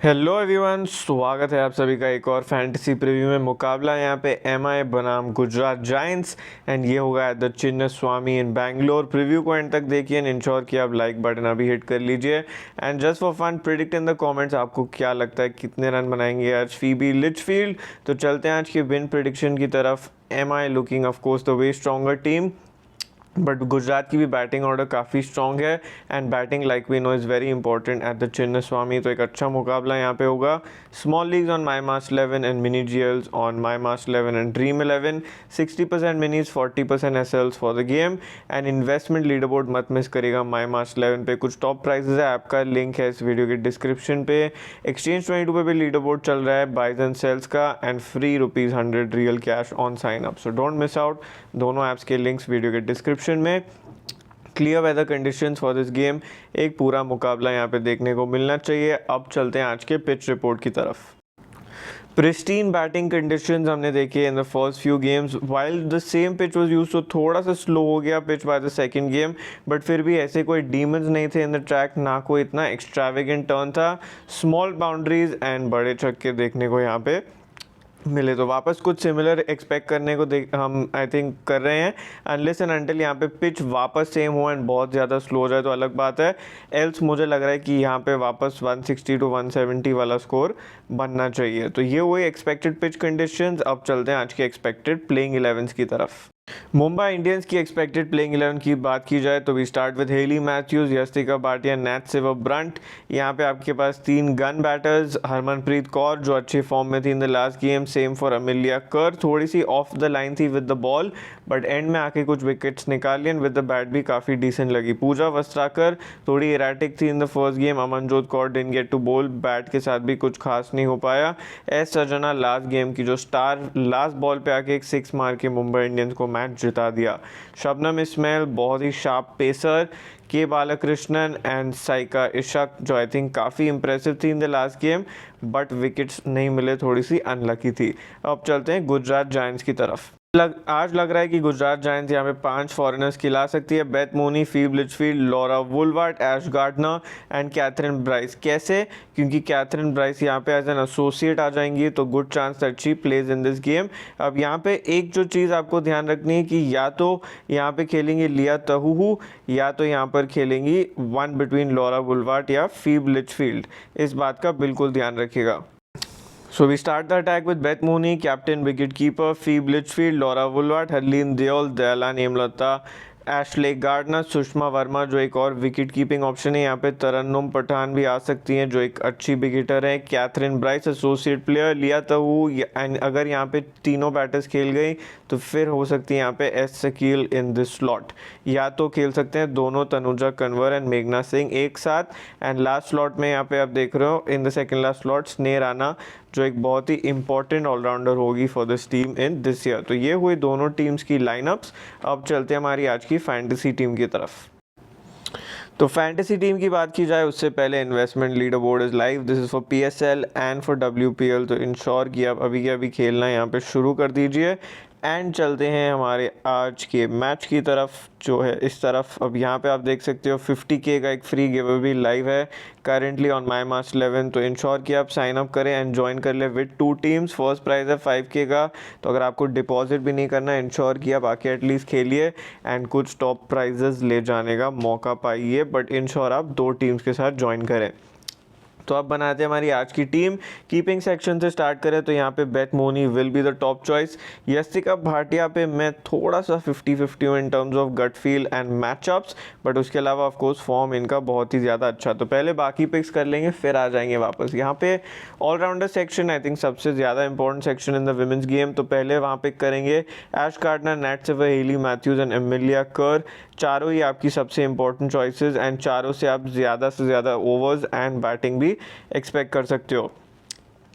Hello everyone, स्वागत है आप सभी का एक और फैंटेसी प्रीव्यू में। मुकाबला यहाँ पे एमआई बनाम गुजरात जायंट्स एंड ये होगा eight the Chinnaswamy in Bangalore. Preview को एंड तक देखिए एंड इंश्योर कि आप लाइक बटन अभी हिट कर लीजिए and just for fun predict in the comments आपको क्या लगता है कितने रन बनाएंगे आज फीबी लिचफील्ड। तो चलते हैं आज की विन प्रिडिक्शन की तरफ। MI looking of course the way stronger team, but Gujarat की भी बैटिंग ऑर्डर काफ़ी स्ट्रॉन्ग है and batting like we know is very important at the Chinnaswamy. तो एक अच्छा मुकाबला यहाँ पे होगा। Small leagues on my must 11 and mini GLs on my must 11 and dream 11। 60% minis 40% SLs for the game and investment leader board मत miss करेगा माई must 11 पे। कुछ टॉप प्राइजेस है, आपका लिंक है इस वीडियो के डिस्क्रिप्शन पे। एक्सचेंज 22 पे भी लीडर बोर्ड चल रहा है बाइज एंड सेल्स का and free ₹100 real cash on sign up, so don't miss out. दोनों ऐप्स के लिंक्स वीडियो के डिस्क्रिप्शन में। Clear weather conditions for this game, एक पूरा मुकाबला यहाँ पे देखने को मिलना चाहिए। अब चलते हैं आज के पिच रिपोर्ट की तरफ। प्रिस्टीन बैटिंग कंडीशंस हमने देखी इन the first few games, while the same pitch was used, तो थोड़ा सा स्लो हो गया pitch by the second game, but फिर भी ऐसे कोई डीमंस नहीं थे इन द ट्रैक, ना कोई इतना एक्स्ट्रावेगेंट टर्न था। स्मॉल बाउंड्रीज एंड बड़े छक्के देखने को यहाँ पे मिले, तो वापस कुछ सिमिलर एक्सपेक्ट करने को हम आई थिंक कर रहे हैं। अनलेस एंड अनटिल यहाँ पे पिच वापस सेम हो एंड बहुत ज़्यादा स्लो हो जाए तो अलग बात है। एल्स मुझे लग रहा है कि यहाँ पे वापस 160 to 170 वाला स्कोर बनना चाहिए। तो ये वही एक्सपेक्टेड पिच कंडीशंस। अब चलते हैं आज के एक्सपेक्टेड प्लेइंग 11 की तरफ। मुंबई इंडियंस की एक्सपेक्टेड प्लेइंग 11 की बात की जाए तो we start with Hayley Matthews, Yastika Bhatia, Nat Sciver Brunt. यहाँ पे आपके पास 3 गन बैटर्स, हरमनप्रीत कौर जो अच्छे फॉर्म में थी in the last game, same for Amelia Kerr, थोड़ी सी ऑफ द लाइन थी with the ball but end में आके कुछ विकेट्स निकाली एंड विद द बैट भी काफ़ी डिसेंट लगी। पूजा वस्त्राकर थोड़ी इराटिक थी in the first game. Amanjot Kaur didn't get to bowl, bat के साथ भी कुछ खास नहीं हो पाया। एस सजना लास्ट गेम की जो स्टार, लास्ट बॉल पे आके एक 6 मार के मुंबई इंडियंस को मैच जिता दिया। शबनम इस्माइल बहुत ही शार्प पेसर, के बालकृष्णन एंड साइका इशक जो आई थिंक काफ़ी इंप्रेसिव थी in the last game but wickets नहीं मिले, थोड़ी सी अनलकी थी। अब चलते हैं गुजरात जायंट्स की तरफ। आज लग रहा है कि गुजरात जायंट्स यहाँ पे 5 फॉरेनर्स खिला सकती है। Beth Mooney, Phoebe Litchfield, Laura Wolvaardt, Ash Gardner and Kathryn Bryce. कैसे? क्योंकि कैथरीन ब्राइस यहाँ पे एज एन एसोसिएट आ जाएंगी तो good chance that she plays in this game. अब यहाँ पे एक जो चीज़ आपको ध्यान रखनी है कि या तो यहाँ पे खेलेंगी लिया तहूहू या तो यहाँ पर खेलेंगी वन बिटवीन लॉरा वुलवर्ट या फीब लिचफील्ड। इस बात का बिल्कुल ध्यान रखिएगा। So we start the attack with Beth Mooney, captain, wicketkeeper, Phoebe Litchfield, Laura Woolward, Harleen Deol, Dayala Nemlata, Ashleigh Gardner, Sushma Verma जो एक और विकेट कीपिंग ऑप्शन है। यहाँ पे तरन्नुम पठान भी आ सकती हैं जो एक अच्छी विकेटर है। कैथरीन ब्राइस एसोसिएट प्लेयर, लिया तहू एंड अगर यहाँ पे तीनों बैटर्स खेल गई तो फिर हो सकती है यहाँ पे S Shakeel in this slot, या तो खेल सकते हैं दोनों तनुजा कंवर एंड मेघना सिंह एक साथ। एंड लास्ट स्लॉट में यहाँ पे आप देख रहे हो in the second last slot स्नेह राणा जो एक बहुत ही इंपॉर्टेंट ऑलराउंडर होगी for this team in this year. तो ये हुई दोनों टीम्स की लाइनअप्स। अब चलते हैं हमारी आज की फैंटेसी टीम की तरफ। तो फैंटेसी टीम की बात की जाए उससे पहले investment leader board is live, this is for PSL and for WPL, तो इंश्योर कि आप अभी के अभी खेलना यहाँ पे शुरू कर दीजिए। एंड चलते हैं हमारे आज के मैच की तरफ जो है इस तरफ। अब यहाँ पे आप देख सकते हो 50K का एक फ्री गिव अवे लाइव है करेंटली ऑन माई मास्ट 11, तो इंश्योर कि आप साइन अप करें एंड ज्वाइन कर ले विद 2 टीम्स। फर्स्ट प्राइज़ है 5K का, तो अगर आपको डिपॉजिट भी नहीं करना इंश्योर कि आप आके एटलीस्ट खेलिए एंड कुछ टॉप प्राइजेस ले जाने का मौका पाइए, बट इंश्योर आप 2 टीम्स के साथ ज्वाइन करें। तो अब बनाते हैं हमारी आज की टीम। कीपिंग सेक्शन से स्टार्ट करें तो यहाँ पे Beth Mooney will be the top choice. Yastika Bhatia पे मैं थोड़ा सा 50-50 हूँ in terms of gut feel and matchups, but उसके अलावा ऑफ कोर्स फॉर्म इनका बहुत ही ज़्यादा अच्छा। तो पहले बाकी पिक्स कर लेंगे फिर आ जाएंगे वापस। यहाँ पे ऑलराउंडर सेक्शन आई थिंक सबसे ज़्यादा important section in the women's game, तो पहले वहाँ पिक करेंगे Ash Gardner, Nat Sciver, Hayley Matthews and Amelia Kerr. चारों ही आपकी सबसे इंपॉर्टेंट चॉइसेस एंड चारों से आप ज़्यादा से ज़्यादा ओवर्स एंड बैटिंग भी एक्सपेक्ट कर सकते हो।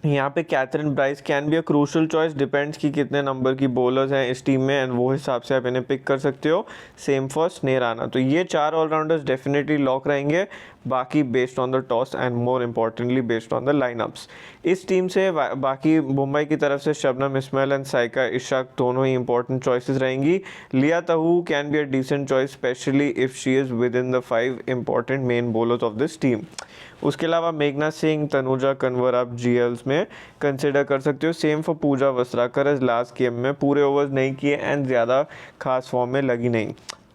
यहाँ पे Kathryn Bryce can be a crucial choice, depends कि कितने नंबर की बॉलर्स हैं इस टीम में एंड वो हिसाब से आप इन्हें पिक कर सकते हो। सेम फॉर स्नेह राणा। तो ये 4 ऑलराउंडर्स डेफिनेटली लॉक रहेंगे, बाकी based on the toss and more importantly based on the lineups. इस टीम से बाकी मुंबई की तरफ से Shabnim Ismail and Saika Ishaque दोनों ही इंपॉर्टेंट चॉइसेस रहेंगी। Lea Tahuhu can be a decent choice specially if she is within the 5 important main bowlers of this team. उसके अलावा मेघना सिंह, तनुजा कन्वर आप जीएल्स में कंसिडर कर सकते हो। Same for Pooja Vastrakar, as last game में पूरे ओवर्स नहीं किए एंड ज़्यादा खास फॉर्म में लगी नहीं।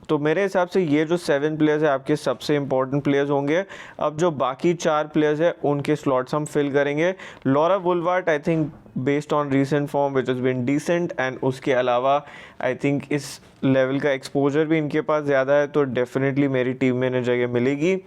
तो मेरे हिसाब से ये जो 7 प्लेयर्स है आपके सबसे इंपॉर्टेंट प्लेयर्स होंगे। अब जो बाकी 4 प्लेयर्स है उनके स्लॉट्स हम फिल करेंगे। Laura Wolvaardt I think based on recent form which is been decent and उसके अलावा आई थिंक इस लेवल का एक्सपोजर भी इनके पास ज़्यादा है, तो डेफिनेटली मेरी टीम में इन्हें जगह मिलेगी।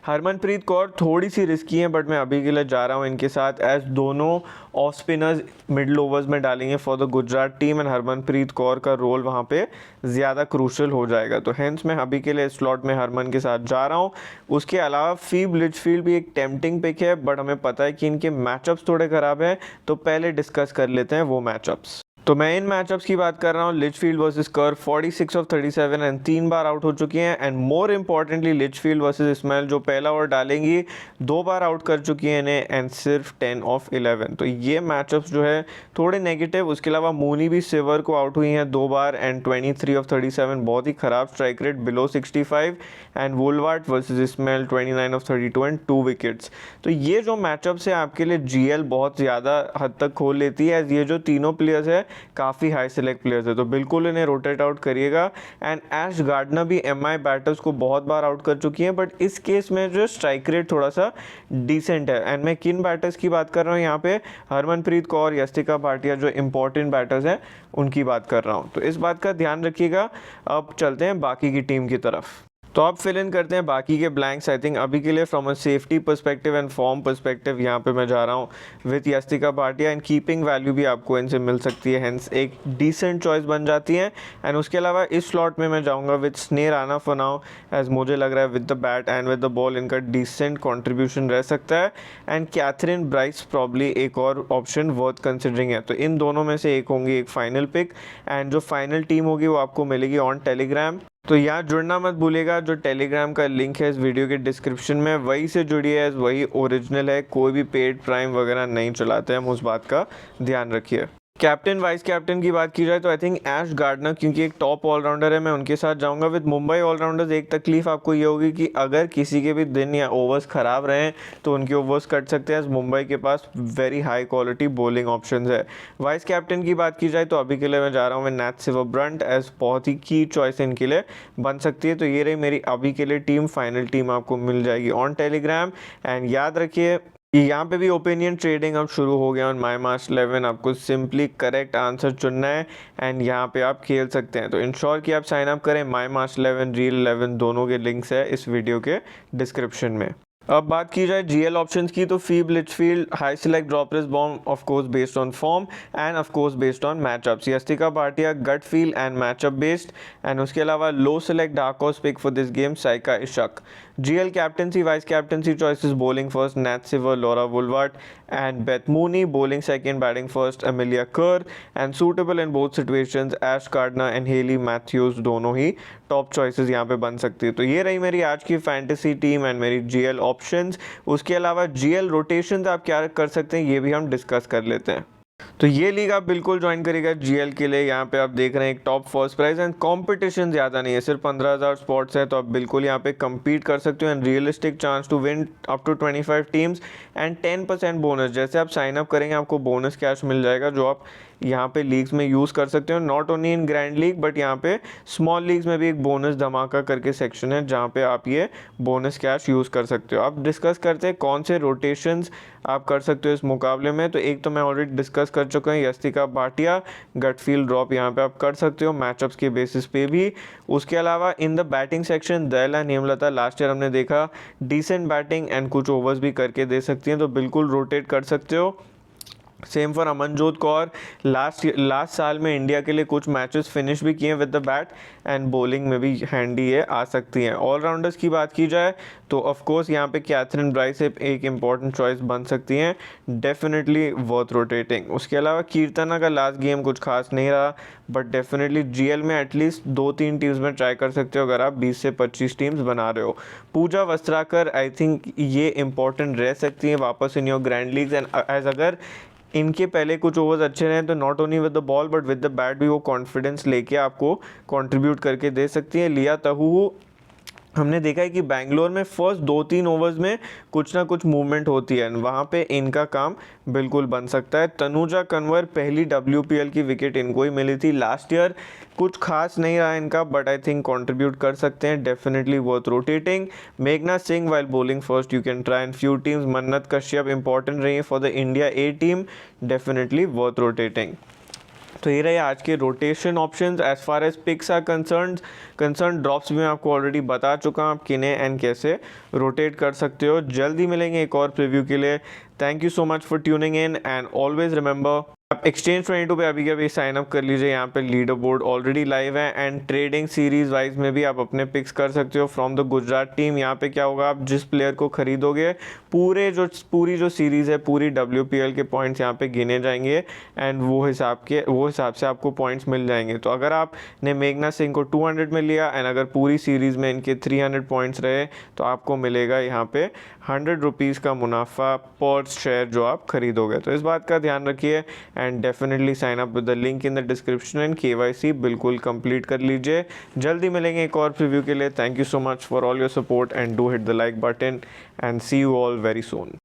हरमनप्रीत कौर थोड़ी सी रिस्की है बट मैं अभी के लिए जा रहा हूँ इनके साथ, एज दोनों ऑफ स्पिनर्स मिडल ओवर्स में डालेंगे for the Gujarat team and Harmanpreet Kaur का रोल वहाँ पे ज़्यादा क्रूशल हो जाएगा। तो हेंस मैं अभी के लिए स्लॉट में हरमन के साथ जा रहा हूँ। उसके अलावा फीब लिचफील्ड भी एक टेम्पटिंग पिक है बट हमें पता है कि इनके मैचअप्स थोड़े ख़राब हैं, तो पहले डिस्कस कर लेते हैं वो मैचअप्स। तो मैं इन मैचअप्स की बात कर रहा हूँ। लिचफील्ड वर्सेस कर 46 ऑफ 37 एंड 3 बार आउट हो चुकी हैं and more importantly Litchfield versus Ismail जो पहला ओवर डालेंगी 2 बार आउट कर चुकी हैं इन्हें एंड सिर्फ 10 ऑफ 11। तो ये मैचअप्स जो है थोड़े नेगेटिव। उसके अलावा मूनी भी सिवर को आउट हुई हैं 2 बार एंड 23 ऑफ 37, बहुत ही ख़राब strike rate below 65 and Wolvaardt versus Ismail 29 of 32 and 2 wickets. तो ये जो मैचअप्स है आपके लिए जीएल बहुत ज़्यादा हद तक खोल लेती है। ये जो तीनों प्लेयर्स है काफ़ी हाई सेलेक्ट प्लेयर्स है, तो बिल्कुल इन्हें रोटेट आउट करिएगा। एंड ऐश गार्डनर भी एमआई बैटर्स को बहुत बार आउट कर चुकी हैं बट इस केस में जो स्ट्राइक रेट थोड़ा सा डिसेंट है। एंड मैं किन बैटर्स की बात कर रहा हूँ यहाँ पे, हरमनप्रीत कौर, यस्तिका भाटिया जो इंपॉर्टेंट बैटर्स हैं उनकी बात कर रहा हूँ, तो इस बात का ध्यान रखिएगा। अब चलते हैं बाकी की टीम की तरफ। तो आप फिल इन करते हैं बाकी के ब्लैंक्स। आई थिंक अभी के लिए from a safety perspective and form perspective यहाँ पे मैं जा रहा हूँ with Yastika Bhatia and keeping value भी आपको इनसे मिल सकती है, हेंस एक डिसेंट चॉइस बन जाती है। एंड उसके अलावा इस स्लॉट में मैं जाऊँगा विथ स्नेह राणा फॉर नाउ, एज मुझे लग रहा है with the bat and with the ball इनका डिसेंट कॉन्ट्रीब्यूशन रह सकता है। एंड कैथरीन ब्राइस प्रॉब्ली एक और ऑप्शन वर्थ कंसिडरिंग है। तो इन दोनों में से एक होंगी एक फाइनल पिक एंड जो फाइनल टीम होगी वो आपको मिलेगी ऑन टेलीग्राम। तो यहाँ जुड़ना मत भूलिएगा, जो टेलीग्राम का लिंक है इस वीडियो के डिस्क्रिप्शन में वही से जुड़िए, वही ओरिजिनल है, कोई भी पेड प्राइम वगैरह नहीं चलाते हम, उस बात का ध्यान रखिए। कैप्टन वाइस कैप्टन की बात की जाए तो आई थिंक ऐश गार्डनर क्योंकि एक टॉप ऑलराउंडर है, मैं उनके साथ जाऊंगा विद मुंबई ऑलराउंडर्स। एक तकलीफ आपको ये होगी कि अगर किसी के भी दिन या ओवर्स ख़राब रहे तो उनके ओवर्स कट सकते हैं, मुंबई के पास very high quality bowling options है। वाइस कैप्टन की बात की जाए तो अभी के लिए मैं जा रहा हूँ मैं नैथ सिवरब्रंट, एज बहुत ही की चॉइस इनके लिए बन सकती है। तो ये रही मेरी अभी के लिए टीम, फाइनल टीम आपको मिल जाएगी ऑन टेलीग्राम। एंड याद रखिए यहाँ पे भी ओपिनियन ट्रेडिंग अब शुरू हो गया ऑन माई मार्च 11, आपको सिंपली करेक्ट आंसर चुनना है एंड यहाँ पे आप खेल सकते हैं। तो इंश्योर कि आप साइन अप करें, माई मार्च 11 रील 11 दोनों के लिंक्स है इस वीडियो के डिस्क्रिप्शन में। अब बात की जाए जीएल ऑप्शंस की तो Phoebe Litchfield high select drop risk bomb of course based on form and of course based on matchups. Yastika Bhatia gut feel and matchup based and उसके अलावा low select dark horse pick for this game Saika Ishaque. GL captaincy vice captaincy choices bowling first Nat Sciver, Laura Wolvaardt and Beth Mooney, bowling second, batting first Amelia Kerr and suitable in both situations Ash Gardner and Hayley Matthews दोनों ही top choices यहाँ पे बन सकती है। तो ये रही मेरी आज की फैंटेसी टीम एंड मेरी जीएल ऑप्शंस। उसके अलावा जीएल रोटेशंस आप क्या कर सकते हैं ये भी हम डिस्कस कर लेते हैं। तो ये लीग आप बिल्कुल ज्वाइन करिएगा जीएल के लिए। यहाँ पे आप देख रहे हैं एक top first prize and competition ज़्यादा नहीं है, सिर्फ 15,000 स्पॉट्स है, तो आप बिल्कुल यहाँ पे compete कर सकते हो and realistic chance to win up to 25 teams and 10% bonus. जैसे आप साइन अप करेंगे आपको बोनस कैश मिल जाएगा जो आप यहाँ पे लीग्स में यूज़ कर सकते हो, not only in grand league but यहाँ पे स्मॉल लीग्स में भी एक बोनस धमाका करके सेक्शन है जहाँ पे आप ये बोनस कैश यूज़ कर सकते हो। अब डिस्कस करते हैं कौन से रोटेशंस आप कर सकते हो इस मुकाबले में। तो एक तो मैं ऑलरेडी डिस्कस कर चुका हूँ, यस्तिका भाटिया गट फील्ड ड्रॉप यहाँ पे आप कर सकते हो मैचअप्स के बेसिस पे भी। उसके अलावा in the batting section Dayalan Hemalatha, last year हमने देखा डिसेंट बैटिंग एंड कुछ ओवर्स भी करके दे सकती हैं, तो बिल्कुल रोटेट कर सकते हो। Same for Amanjot Kaur, last साल में इंडिया के लिए कुछ मैचेस फिनिश भी किए with the bat and bowling में भी हैंडी है, आ सकती हैं। ऑलराउंडर्स की बात की जाए तो ऑफ कोर्स यहाँ पे कैथरीन ब्राइस एक इंपॉर्टेंट चॉइस बन सकती हैं, डेफिनेटली वर्थ रोटेटिंग। उसके अलावा कीर्तना का लास्ट गेम कुछ खास नहीं रहा, बट डेफिनेटली जीएल में एटलीस्ट 2-3 टीम्स में ट्राई कर सकते हो अगर आप 20 से 25 टीम्स बना रहे हो। पूजा वस्त्राकर आई थिंक ये इंपॉर्टेंट रह सकती हैं वापस in your grand leagues, and as अगर इनके पहले कुछ ओवर्स अच्छे रहे तो not only with the ball but with the bat भी वो कॉन्फिडेंस लेके आपको कंट्रीब्यूट करके दे सकती है। लिया तहू, हमने देखा है कि बैंगलोर में फर्स्ट 2-3 ओवर्स में कुछ ना कुछ मूवमेंट होती है, वहाँ पे इनका काम बिल्कुल बन सकता है। तनुजा कन्वर, पहली WPL की विकेट इनको ही मिली थी लास्ट ईयर, कुछ खास नहीं रहा इनका, बट आई थिंक कंट्रीब्यूट कर सकते हैं, डेफिनेटली वर्थ रोटेटिंग। मेघना Singh, while bowling first you can try in few teams. Mannat Kashyap important रही है for the India A team, definitely worth rotating. तो ये रहे आज के rotation options. As far as picks are concern drops भी मैं आपको ऑलरेडी बता चुका हूँ आप किन्हें एंड कैसे रोटेट कर सकते हो। जल्दी मिलेंगे एक और प्रीव्यू के लिए। Thank you so much for tuning in and always remember, आप Exchange22 पे अभी के अभी साइन अप कर लीजिए। यहाँ पे लीडर बोर्ड ऑलरेडी लाइव है एंड ट्रेडिंग सीरीज वाइज में भी आप अपने पिक्स कर सकते हो फ्रॉम द गुजरात टीम। यहाँ पे क्या होगा, आप जिस प्लेयर को खरीदोगे पूरी जो सीरीज़ है, पूरी WPL के पॉइंट्स यहाँ पे गिने जाएंगे एंड वो हिसाब से आपको पॉइंट्स मिल जाएंगे। तो अगर आपने मेघना सिंह को 200 में लिया एंड अगर पूरी सीरीज़ में इनके 300 पॉइंट्स रहे तो आपको मिलेगा यहाँ पे 100 रुपीज़ का मुनाफा पर शेयर जो आप खरीदोगे। तो इस बात का ध्यान रखिए and definitely sign up with the link in the description and KYC बिल्कुल कंप्लीट कर लीजिए। जल्दी मिलेंगे एक और प्रीव्यू के लिए। Thank you so much for all your support and do hit the like button and see you all very soon.